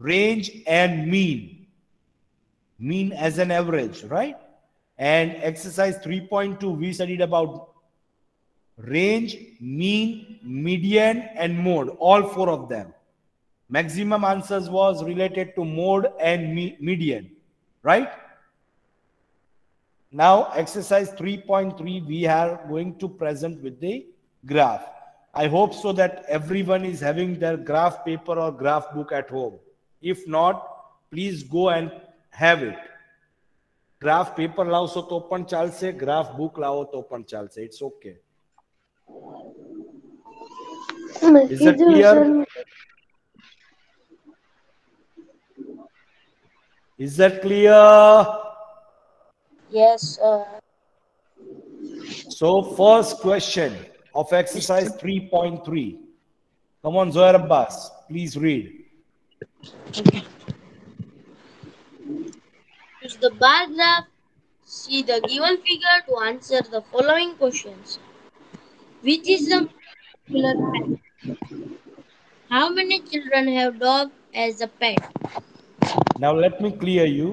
range and mean as an average, right? And exercise 3.2, we studied about range, mean, median, and mode, all four of them. Maximum answers was related to mode and median, right? Now, exercise 3.3, we are going to present with the graph. I hope so that everyone is having their graph paper or graph book at home. If not, please go and have it. Graph paper લાવશો તો પણ ચાલશે, graph book લાવો તો પણ ચાલશે. It's okay. Is that clear? Is that clear? Yes, sir. So, first question of exercise 3.3. Come on, Zohar Abbas, please read. Okay. Use the bar graph. See the given figure to answer the following questions. Which is the popular pet? How many children have dog as a pet? Now, let me clear you.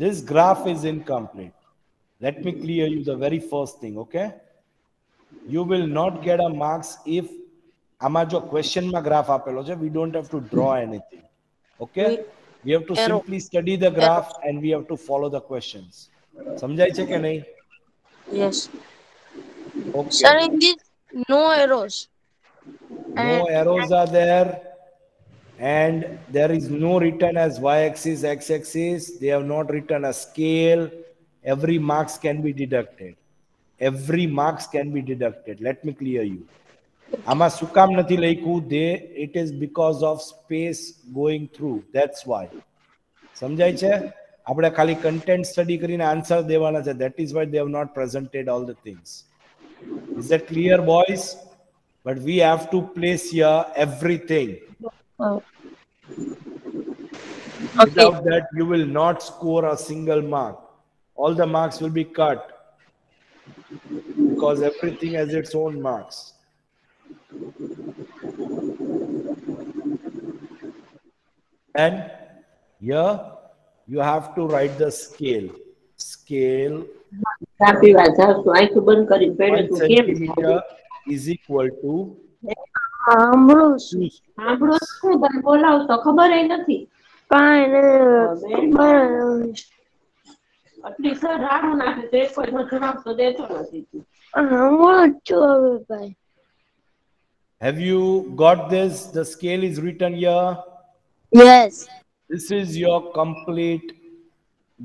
This graph is incomplete. Let me clear you the very first thing, okay? You will not get a marks if આમાં જો question માં graph આપેલો છે, we don't have to draw anything, okay? We have to simply study the graph and we have to follow the questions. સમજાય છે કે નહીં? Yes. Okay. Sir, in this, no arrows. No arrows are there, and there is no written as y-axis, x-axis. They have not written a scale. Every marks can be deducted. Every marks can be deducted. Let me clear you. આમાં શું કામ નથી લખ્યું? It is because of space going through. That's why. સમજાય છે? આપણે ખાલી content study કરીને answer દેવાના છે. That is why they have not presented all the things. Is that clear, boys? But we have to place here everything. Without that, you will not score a single mark. All the marks will be cut because everything has its own marks. And here you have to write the scale. Scale 1 centimeter is equal to Have you got this? The scale is written here. Yes. This is your complete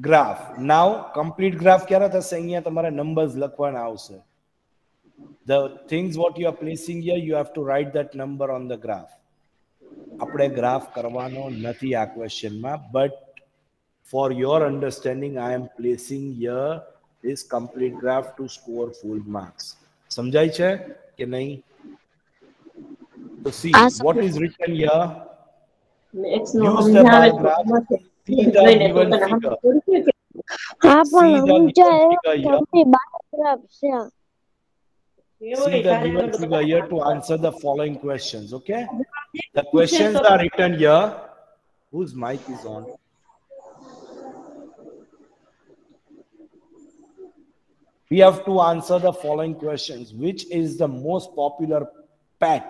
graph. Now, complete graph ક્યારે થશે? અહીંયા તમારે numbers લખવાના આવશે. The things what you are placing here, you have to write that number on the graph. આપણે graph કરવાનો નથી આ question માં, but for your understanding, I am placing here this complete graph to score full marks. સમજાય છે કે નહીં? So see, what is written here? Use the bar graph. See the given figure. See the given figure here. See the given figure here to answer the following questions, okay? The questions are written here. Whose mic is on? We have to answer the following questions. Which is the most popular pet?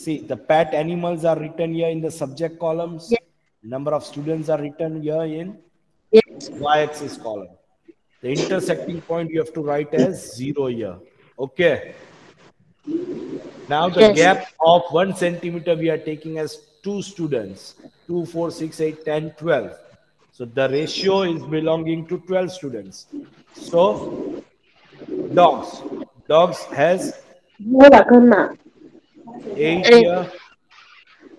See, the pet animals are written here in the subject columns. Yes. Number of students are written here in y-axis column. The intersecting point you have to write as 0 here. Okay. Now the gap of 1 centimeter we are taking as 2 students. 2, 4, 6, 8, 10, 12. So the ratio is belonging to 12 students. So dogs. Dogs has 8 here.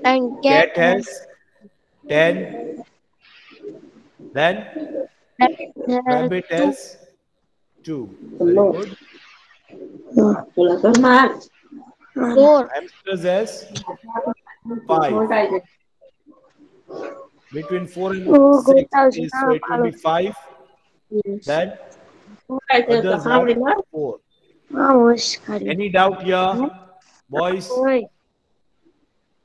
And Cat has 10. Then rabbit has 2. Very good. 4. Hamsters has 5. Between 4 and 6 is, so it will be 5. Then others have 4. Any doubt here, boys?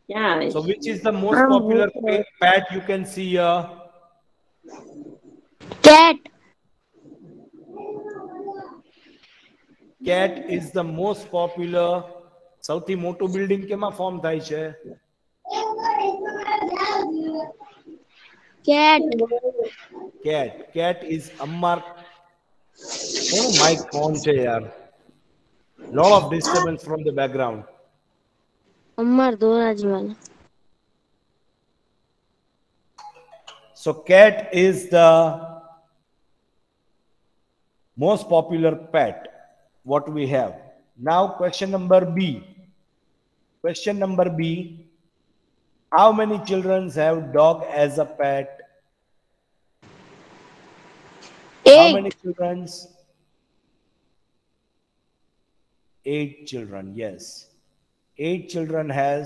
Yeah. So which is the most popular pet you can see here? Cat. Cat is the most popular. સૌથી મોટું building કેમાં form થાય છે? Cat. Cat. Cat is Ammar. કોનું Mike phone છે યાર? Lot of disturbance from the background. Amar ધોરાજીવાલા. So cat is the most popular pet what we have. Now question number B. Question number B. How many children have dog as a pet? How many 8. children? 8 children, yes. 8 children has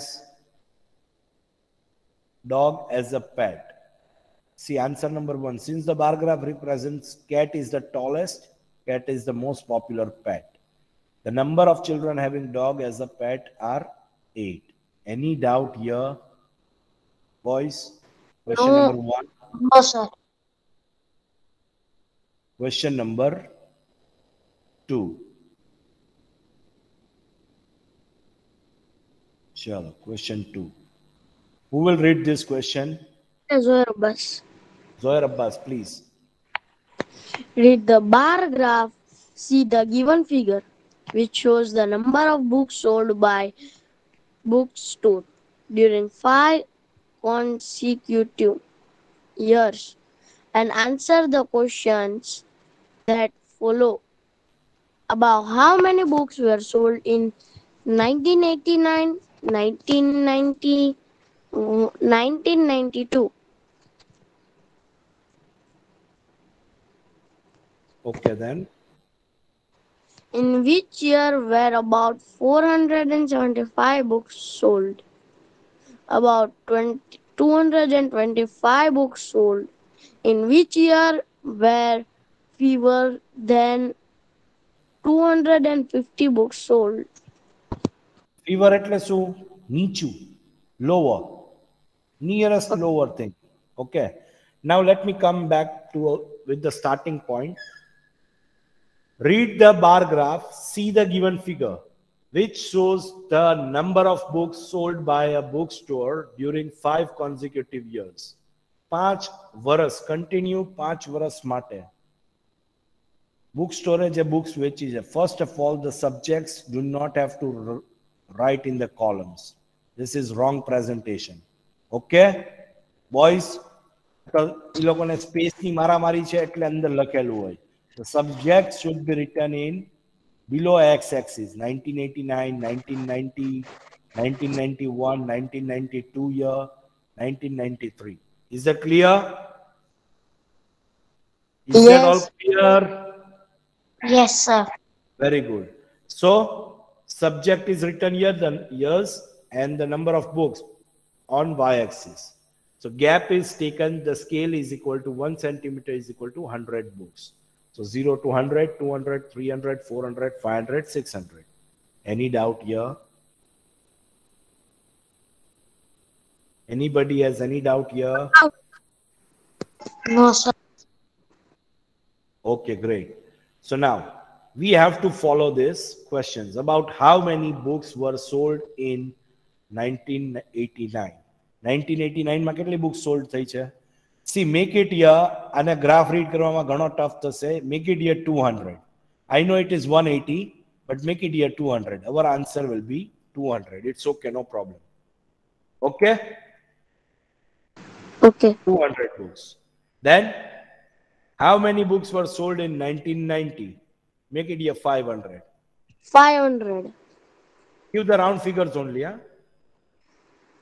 dog as a pet. See, answer number 1. Since the bar graph represents cat is the tallest, cat is the most popular pet. The number of children having dog as a pet are 8. Any doubt here, boys? Question No. number 1. No, sir. Question number 2. Chalo, question 2. Who will read this question? Zohar Abbas. Zohar Abbas, please. Read the bar graph. See the given figure, which shows the number of books sold by bookstore during 5 consecutive years, and answer the questions that follow about how many books were sold in 1989, 1990, 1992. Okay, then. In which year were about 475 books sold? About 225 books sold. In which year were fewer than 250 books sold? Fever એટલે શું? નીચું, lower, nearest lower thing. Okay. Now let me come back to with the starting point. Read the bar graph, see the given figure, which shows the number of books sold by a bookstore during 5 consecutive years. 5 વર્ષ, continue 5 વર્ષ માટે. Bookstore જે books વેચી છે. First of all, the subjects do not have to write in the columns. This is wrong presentation. Okay? Boys, એ લોકોને સ્પેસની મારામારી છે એટલે અંદર લખેલું હોય. The subjects should be written in below x-axis, 1989, 1990, 1991, 1992 year, 1993. Is that clear? Is that all clear? Yes, sir. Very good. So, subject is written here, the years and the number of books on y-axis. So, gap is taken, the scale is equal to 1 centimeter is equal to 100 books. So 0 to 100, 200, 300, 400, 500, 600. Any doubt here? Anybody has any doubt here? No, sir. Okay, great. So now we have to follow these questions about how many books were sold in 1989. 1989 માં કેટલી books sold થઈ છે? See, make it here, and a graph read કરવામાં ઘણો tough થશે. Make it here 200. I know it is 180, but make it here 200. Our answer will be 200. It's okay, no problem. Okay? Okay. 200 books. Then, how many books were sold in 1990? Make it here 500. 500. Give the round figures only, huh?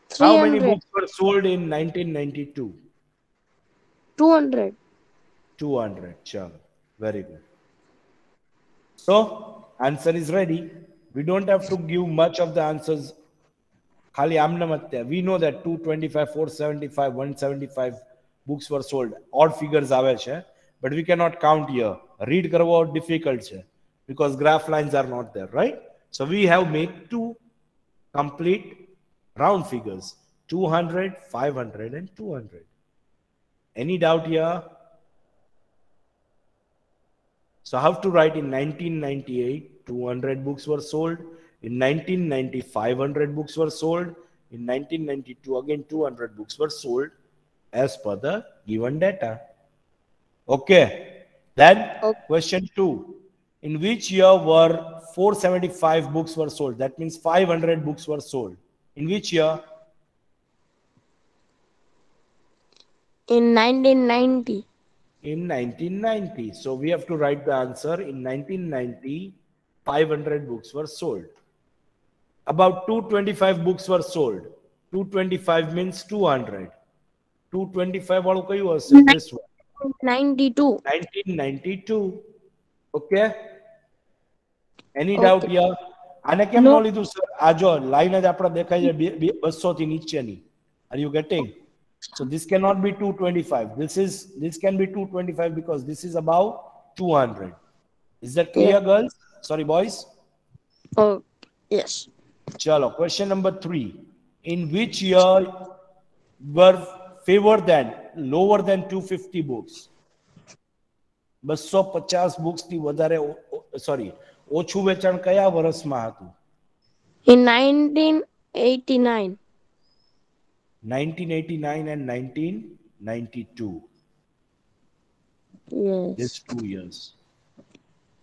300. How many books were sold in 1992? 200. 200. Chalo. Very good. So, answer is ready. We don't have to give much of the answers. Khali amna matte. We know that 225, 475, 175 books were sold. Odd figures આવે છે, but we cannot count here. Read કરવો difficult છે because graph lines are not there, right? So we have made 2 complete round figures, 200, 500 and 200. Any doubt here? So how to write in 1998, 200 books were sold. In 1990, 500 books were sold. In 1992, again 200 books were sold as per the given data. Okay. Then Okay. question 2. In which year were 475 books were sold? That means 500 books were sold. In which year? In 1990. In 1990. So we have to write the answer. In 1990, 500 books were sold. About 225 books were sold. 225 means 200. 225 વાળું કયું હશે? This one. 92. 1992. Okay. Any Okay. doubt here? આને કેમ No. ન લીધું sir? આ જો line જ આપણે દેખાય છે 200 થી નીચેની. Are you getting? So this cannot be 225. This can be 225 because this is above 200. Is that clear, Yeah. girls? Sorry, boys. Oh, yes. Chalo, question number 3. In which year were favored than lower than 250 books? 250 books થી વધારે ઓછું વેચાણ કયા વર્ષમાં હતું? In 1989. 1989 and 1992. Yes. These 2 years.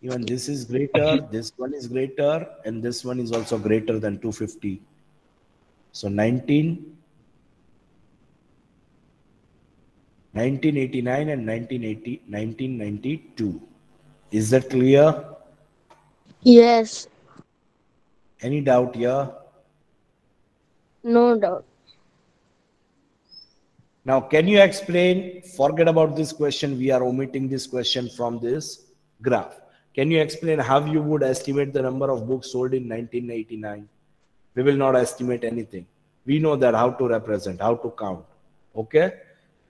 Even this is greater, this one is greater, and this one is also greater than 250. So 1989 and 1992. Is that clear? Yes. Any doubt here? No doubt. Now, can you explain? Forget about this question. We are omitting this question from this graph. Can you explain how you would estimate the number of books sold in 1989? We will not estimate anything. We know that how to represent, how to count. Okay?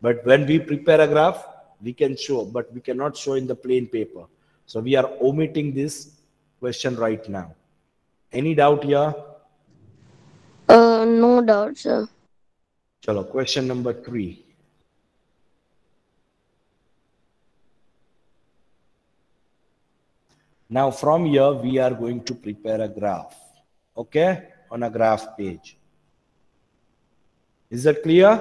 But when we prepare a graph, we can show, but we cannot show in the plain paper. So we are omitting this question right now. Any doubt here? No doubt, sir. Chalo, question number 3. Now from here, we are going to prepare a graph, okay, on a graph page. Is that clear?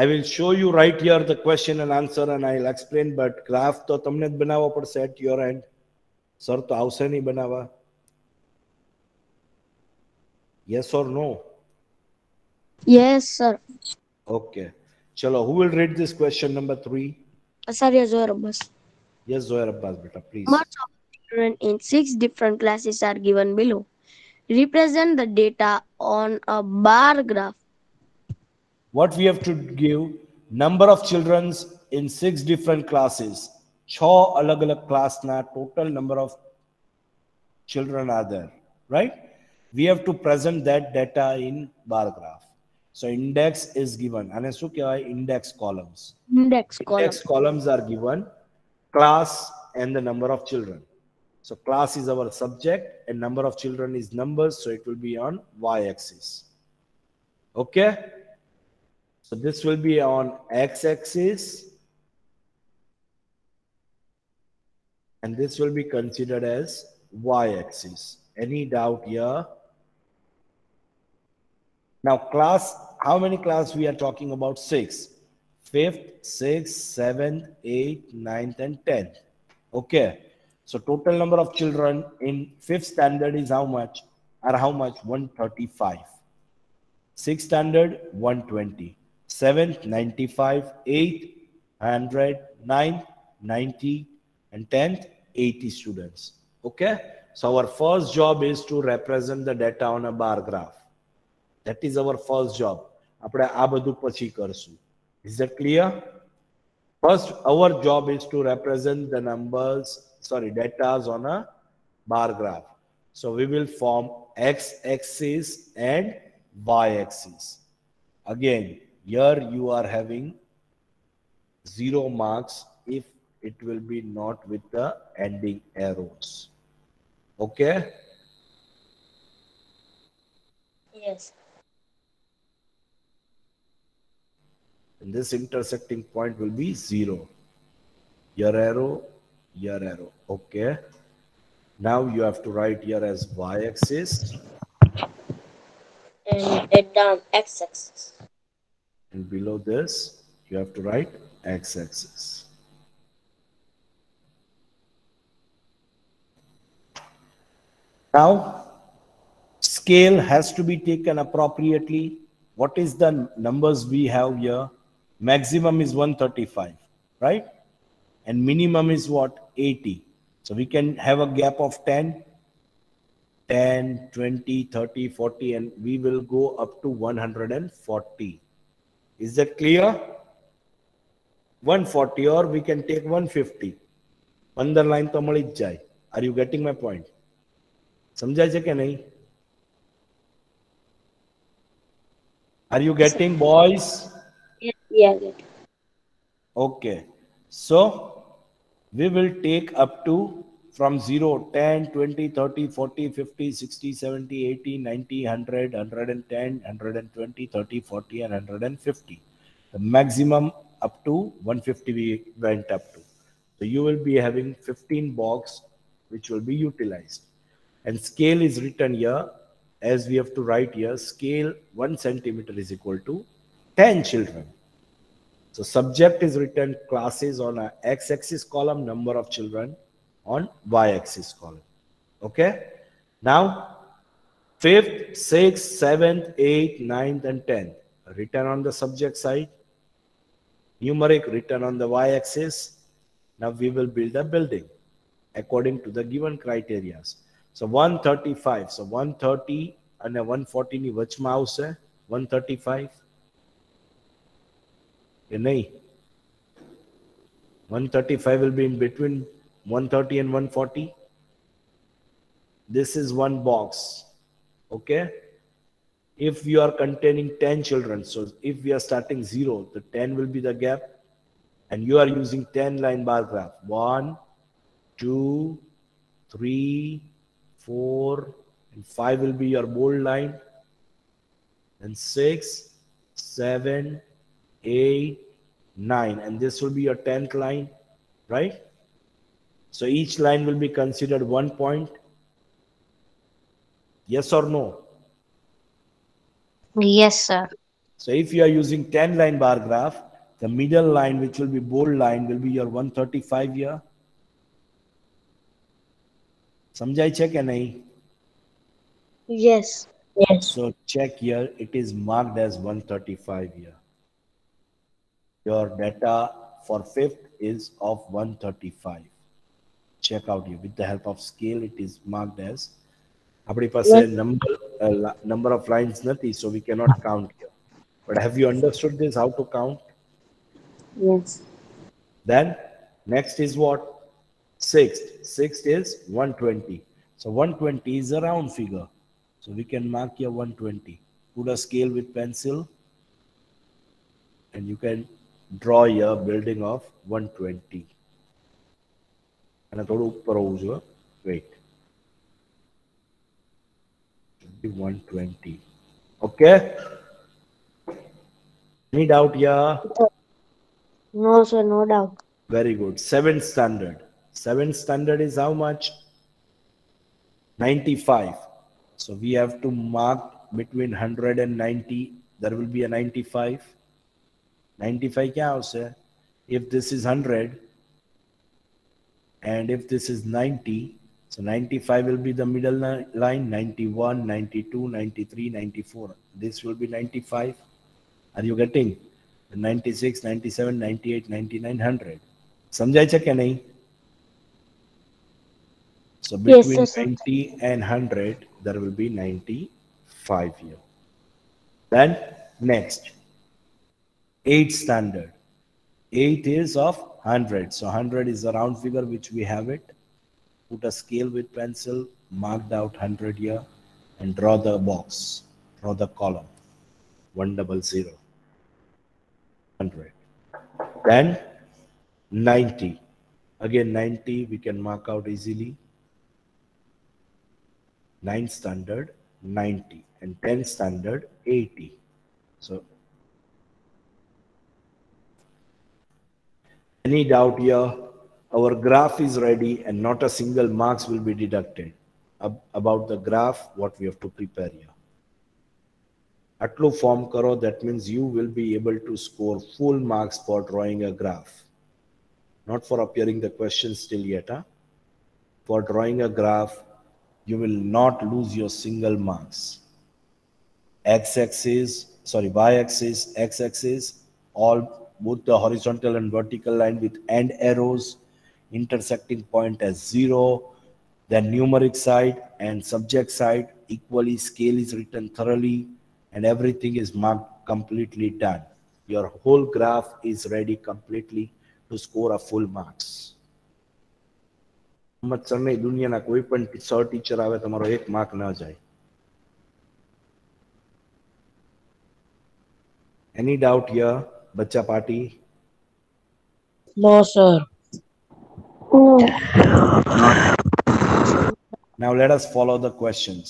I will show you right here the question and answer and I'll explain, but graph to તમને જ બનાવવો પડશે at your end. Sir, તો આવશે નહીં બનાવવા? Yes or no? Yes, sir. Okay. Chalo, who will read this question number 3? Asarya Zohar Abbas. Yes, Zohar Abbas, beta, please. Numbers of children in 6 different classes are given below. Represent the data on a bar graph. What we have to give? Number of children in 6 different classes. 6 alag-alag class na total number of children are there, right? We have to present that data in bar graph. So index is given. And શું કહેવાય? Index columns. Index Index column. columns are given, class and the number of children. So class is our subject and number of children is numbers. So it will be on y-axis. Okay. So this will be on x-axis. And this will be considered as y-axis. Any doubt here? Now class, how many class we are talking about? 6. 5th, 6th, 7th, 8th, 9th and 10th. Okay. So total number of children in 5th standard is how much? Are how much? 135. 6th standard, 120. 7th, 95. 8th, 100. 9th, 90. And 10th, 80 students. Okay. So our first job is to represent the data on a bar graph. That is our first job. આપણે આ બધું પછી કરશું. Is that clear? First, our job is to represent the numbers, data on a bar graph. So we will form x-axis and y-axis. Again, here you are having 0 marks if it will be not with the ending arrows. Okay? Yes. And this intersecting point will be 0. Your arrow, okay. Now you have to write here as y-axis, and it down x-axis. and below this you have to write x-axis. Now scale has to be taken appropriately. What is the numbers we have here? Maximum is 135, right? And minimum is what? 80. So we can have a gap of 10, 10, 20, 30, 40, and we will go up to 140. Is that clear? 140, or we can take 150. Underline to મળી જ જાય. Are you getting my point? સમજાય છે કે નહીં? Are you getting, boys? Yeah. Okay. So we will take up to from 0, 10, 20, 30, 40, 50, 60, 70, 80, 90, 100, 110, 120, 30, 40, and 150. The maximum up to 150 we went up to. So you will be having 15 box which will be utilized. And scale is written here as we have to write here. Scale 1 centimeter is equal to 10 children. So subject is written classes on a x-axis column, number of children on y-axis column. Okay. Now 5th, 6th, 7th, 8th, 9th, and 10th written on the subject side. Numeric written on the y-axis. Now we will build a building according to the given criteria. So 135. So 130 and 140 ની વચમાં આવશે 135. કે નહીં? 135 will be in between 130 and 140. This is one box. Okay. If you are containing 10 children, so if we are starting 0, the 10 will be the gap, and you are using 10 line bar graph. 1, 2, 3, 4, and 5 will be your bold line, and 6, 7, 8, 9, and this will be your 10th line, right? So each line will be considered 1 point. Yes or no? Yes, sir. So if you are using 10 line bar graph, the middle line, which will be bold line, will be your 135 here. સમજાય છે કે નહીં? Yes. So check here, it is marked as 135 here. Your data for 5th is of 135. Check out here. With the help of scale, it is marked as. આપણી પાસે number of lines નથી, so we cannot count here. But have you understood this, how to count? Yes. Then next is what? 6th. 6th is 120. So 120 is a round figure. So we can mark here 120. Put a scale with pencil, and you can draw here building of 120. And થોડું ઉપર હોવું જોઈએ. Wait. 120. Okay. Any doubt here? No, sir, no doubt. Very good. 7th standard. 7th standard is how much? 95. So we have to mark between 100 and 90. There will be a 95. 95 क्या होता? If this is 100 and if this is 90, so 95 will be the middle line. 91, 92, 93, 94. This will be 95. Are you getting? 96, 97, 98, 99, 100. સમજાય છે કે નહીં? So between Yes, sir. 90 and 100, there will be 95 here. Then next, 8th standard. 8 is of 100. So 100 is a round figure which we have it. Put a scale with pencil, marked out 100 here, and draw the box, draw the column. 100, 100. Then 90. Again 90 we can mark out easily. 9th standard 90 and 10th standard 80. So Any doubt here? Our graph is ready and not a single marks will be deducted. About the graph, what we have to prepare here. Atlu form karo, that means you will be able to score full marks for drawing a graph. Not for appearing the questions still yet. Huh? For drawing a graph, you will not lose your single marks. X-axis, sorry, y-axis, x-axis, all both the horizontal and vertical line with end arrows, intersecting point as 0, then numeric side and subject side equally, scale is written thoroughly, and everything is marked completely done. Your whole graph is ready completely to score a full marks. Mohammad sir ને દુનિયાના કોઈ પણ sir teacher આવે તમારો એક mark ન જાય. Any doubt here, Bacha Party? No, sir. Now let us follow the questions.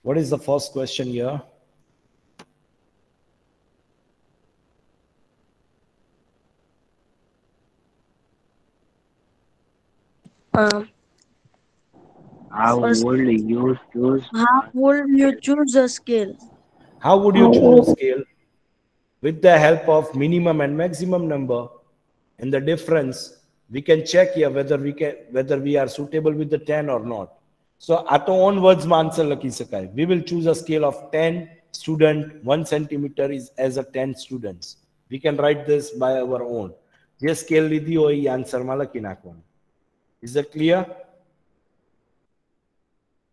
What is the first question here? How would you choose a scale? How would you choose a scale? With the help of minimum and maximum number, and the difference we can check here whether we are suitable with the 10 or not. So at our own words ma answer lakhi sakai. We will choose a scale of 10 student, 1 centimeter is as a 10 students. We can write this by our own. Je scale lidhi hoy answer ma lakhi nakhwanu. Is that clear?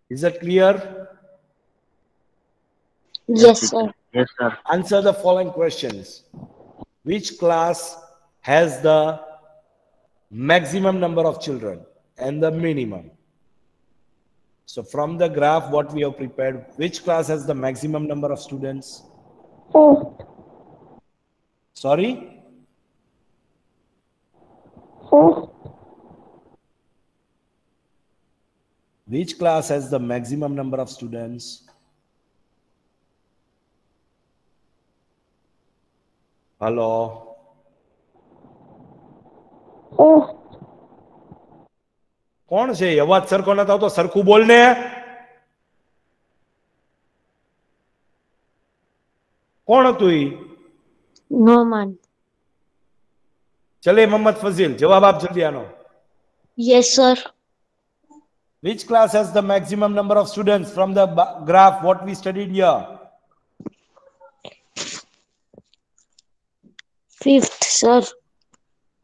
Is that clear? Yes, sir. Yes, sir. Answer the following questions. Which class has the maximum number of children and the minimum? So from the graph what we have prepared, which class has the maximum number of students? Sorry? Which class has the maximum number of students? Hello? કોણ છે અવાજ સરખો નથી આવતો સરખું બોલને કોણ હતું ઈ No, man. ચલે મોહમ્મદ ફઝીલ જવાબ આપ જલ્દી આનો. Yes, sir. Which class has the maximum number of students from the graph what we studied here? Fifth, sir.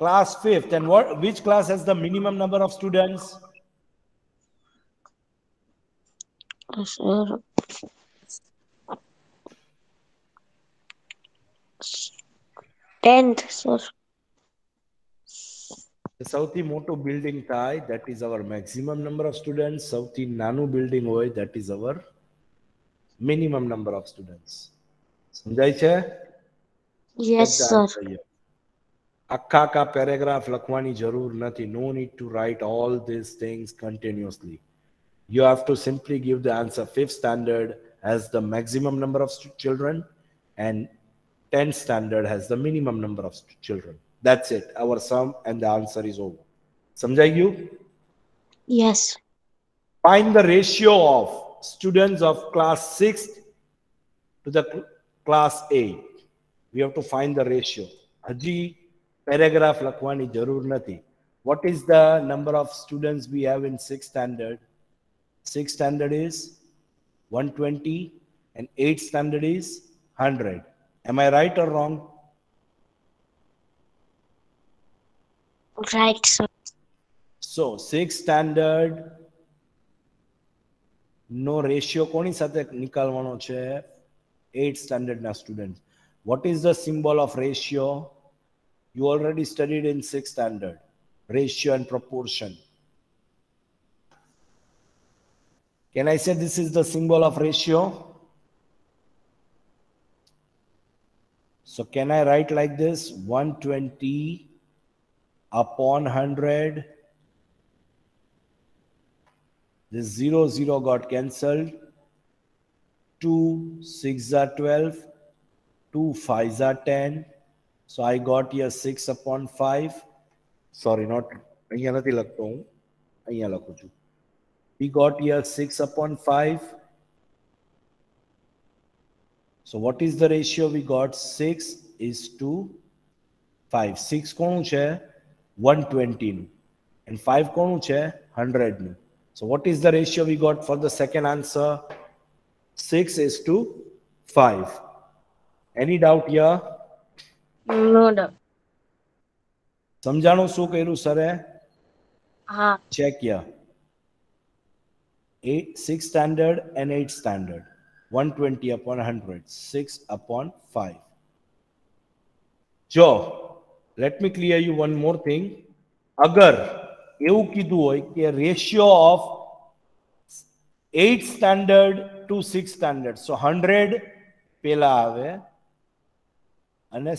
Class 5th. And which class has the minimum number of students? Sir. 10th, sir. સૌથી મોટું building થાય that is our maximum number of students. સૌથી નાનું building હોય that is our minimum number of students. સમજાય છે? Yes, sir. આખા paragraph લખવાની જરૂર નથી. No need to write all these things continuously. You have to simply give the answer. 5th standard has the maximum number of children and 10th standard has the minimum number of children. That's it. Our sum and the answer is over. Samjai you? Yes. Find the ratio of students of class 6th to the class 8. We have to find the ratio. Haji paragraph lakhwani jarur nathi. What is the number of students we have in 6th standard? 6th standard is 120 and 8th standard is 100. Am I right or wrong? Right, sir. So 6th standard no ratio કોની સાથે નિકાલવાનો છે? 8th standard ના students. What is the symbol of ratio? You already studied in 6th standard. Ratio and proportion. Can I say this is the symbol of ratio? So can I write like this? 120 upon 100. This 0 got cancelled. 2 6 are 12. 2 5 are 10. So I got here 6 upon 5. Sorry, not અહીંયા નથી લખતો હું. અહીંયા લખું છું. We got here 6 upon 5. So what is the ratio we got? 6:5. 6 કોનું છે? 120 નું. And 5 કોનું છે? 100 નું. So what is the ratio we got for the second answer? 6:5. Any doubt here? No doubt. સમજાણું શું કર્યું સરે? હા. Check here. 6 standard and 8 standard. 120 upon 100. 6 upon 5. જો let me clear you one more thing. અગર એવું કીધું હોય કે ratio of 8 standard to 6 standard, so 100 પેલા આવે અને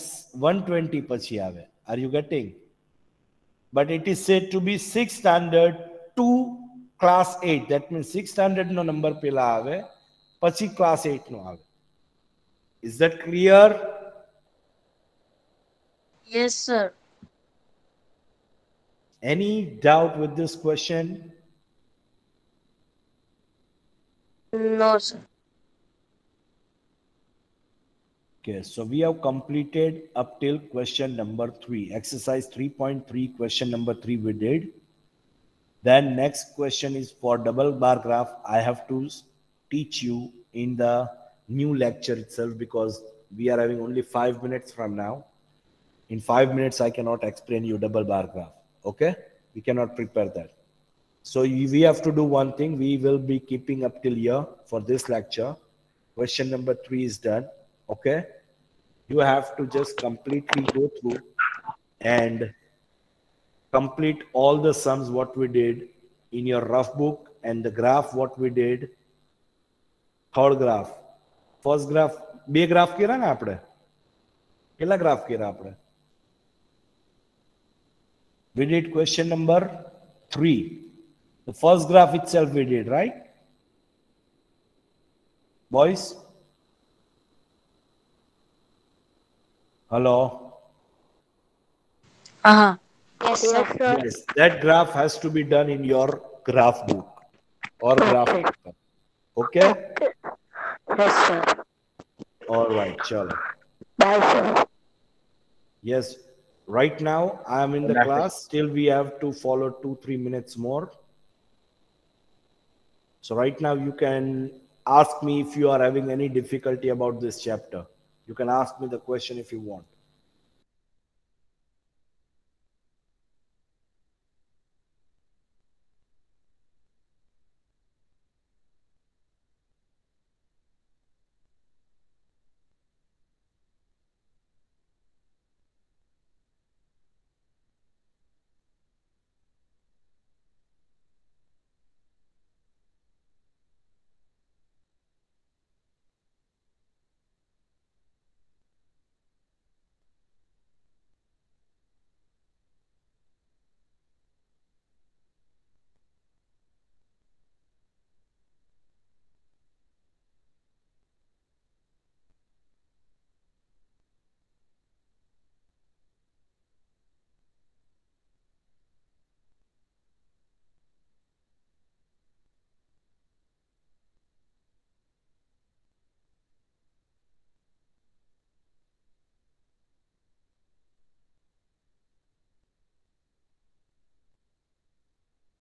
120 પછી આવે. Are you getting? But it is said to be 6 standard to class 8. That means 6 standard no number પેલા આવે પછી class 8 નો આવે. Is that clear? Yes, sir. Any doubt with this question? No, sir. Okay, so we have completed up till question number 3. Exercise 3.3, question number 3 we did. Then next question is for double bar graph. I have to teach you in the new lecture itself because we are having only 5 minutes from now. In 5 minutes, I cannot explain you double bar graph. Okay? We cannot prepare that. So we have to do one thing. We will be keeping up till here for this lecture. Question number 3 is done. Okay? You have to just completely go through and complete all the sums what we did in your rough book and the graph what we did. Third graph. First graph. બે graph કર્યા ને આપણે? કેટલા graph કર્યા આપણે? We did question number 3. The first graph itself we did, right? Boys? Hello? Uh-huh. Yes, sir. Yes, that graph has to be done in your graph book or graph paper. Okay? Yes, sir. All right, chalo. Bye, sir. Yes, right now I am in the class. Still we have to follow 2-3 minutes more. So right now you can ask me if you are having any difficulty about this chapter. You can ask me the question if you want.